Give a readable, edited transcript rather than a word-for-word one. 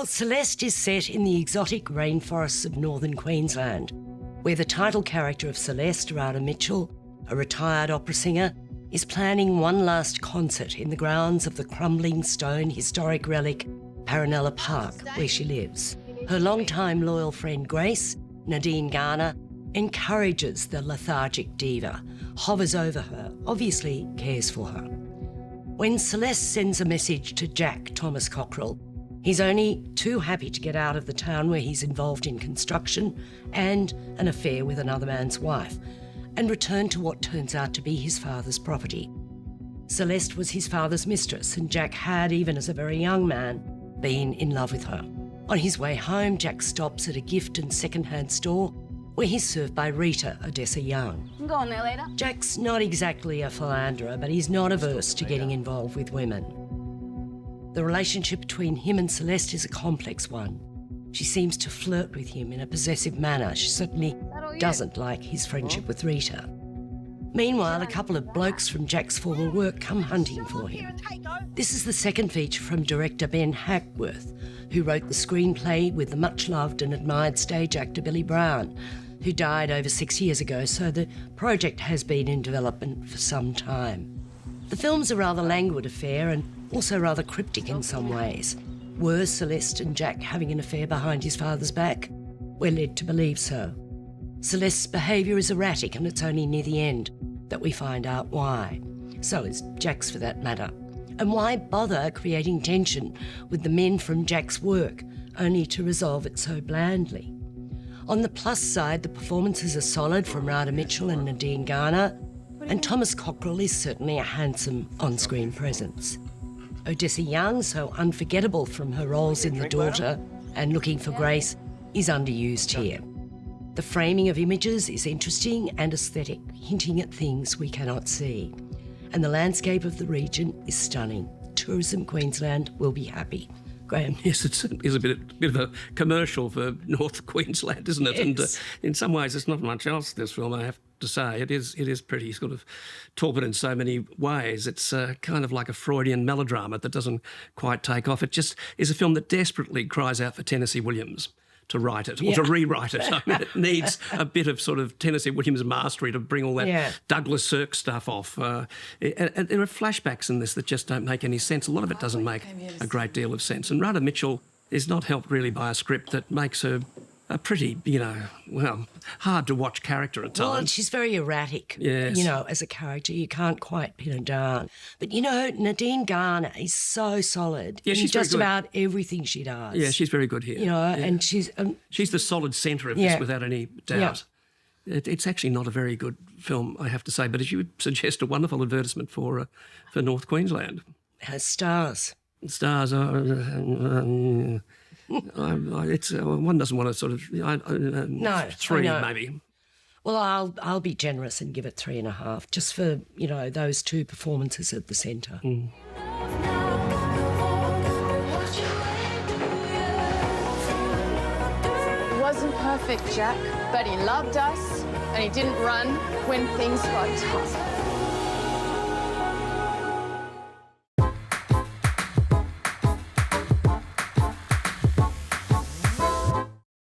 Well, Celeste is set in the exotic rainforests of northern Queensland, where the title character of Celeste, Radha Mitchell, a retired opera singer, is planning one last concert in the grounds of the crumbling stone historic relic Paranella Park, where she lives. Her longtime loyal friend Grace, Nadine Garner, encourages the lethargic diva, hovers over her, obviously cares for her. When Celeste sends a message to Jack Thomas Cockrell, he's only too happy to get out of the town where he's involved in construction and an affair with another man's wife, and return to what turns out to be his father's property. Celeste was his father's mistress, and Jack had, even as a very young man, been in love with her. On his way home, Jack stops at a gift and second-hand store where he's served by Rita, Odessa Young. I'm going there later. Jack's not exactly a philanderer, but he's not averse to getting involved with women. The relationship between him and Celeste is a complex one. She seems to flirt with him in a possessive manner. She certainly doesn't like his friendship with Rita. Meanwhile, a couple of blokes from Jack's former work come hunting for him. This is the second feature from director Ben Hackworth, who wrote the screenplay with the much-loved and admired stage actor Billy Brown, who died over 6 years ago, so the project has been in development for some time. The film's a rather languid affair and also rather cryptic in some ways. Were Celeste and Jack having an affair behind his father's back? We're led to believe so. Celeste's behaviour is erratic, and it's only near the end that we find out why. So is Jack's, for that matter. And why bother creating tension with the men from Jack's work, only to resolve it so blandly? On the plus side, the performances are solid from Radha Mitchell and Nadine Garner, and Thomas Cockrell is certainly a handsome on-screen presence. Odessa Young, so unforgettable from her roles in The Daughter and Looking for Grace, is underused here. The framing of images is interesting and aesthetic, hinting at things we cannot see. And the landscape of the region is stunning. Tourism Queensland will be happy. Graham? Yes, it certainly is a bit of a commercial for North Queensland, isn't it? Yes. And in some ways, there's not much else to this film, I have to say. It is pretty sort of torpid in so many ways. It's kind of like a Freudian melodrama that doesn't quite take off. It just is a film that desperately cries out for Tennessee Williams to write it, or to rewrite it. I mean, it needs a bit of sort of Tennessee Williams mastery to bring all that Douglas Sirk stuff off. And there are flashbacks in this that just don't make any sense. A lot of it doesn't make a great deal of sense. And Radha Mitchell is not helped really by a script that makes her a pretty, hard to watch character at times. Well, she's very erratic, yes. As a character. You can't quite pin her down. But, Nadine Garner is so solid in she's just very good. about everything she does. Yeah, she's very good here. And she's... she's the solid centre of this without any doubt. Yeah. It's actually not a very good film, I have to say, but as you would suggest, a wonderful advertisement for North Queensland. Her stars. Stars are... one doesn't want to sort of... No, 3 maybe. Well, I'll be generous and give it 3.5, just for, those two performances at the centre. It wasn't perfect, Jack, but he loved us and he didn't run when things got tough.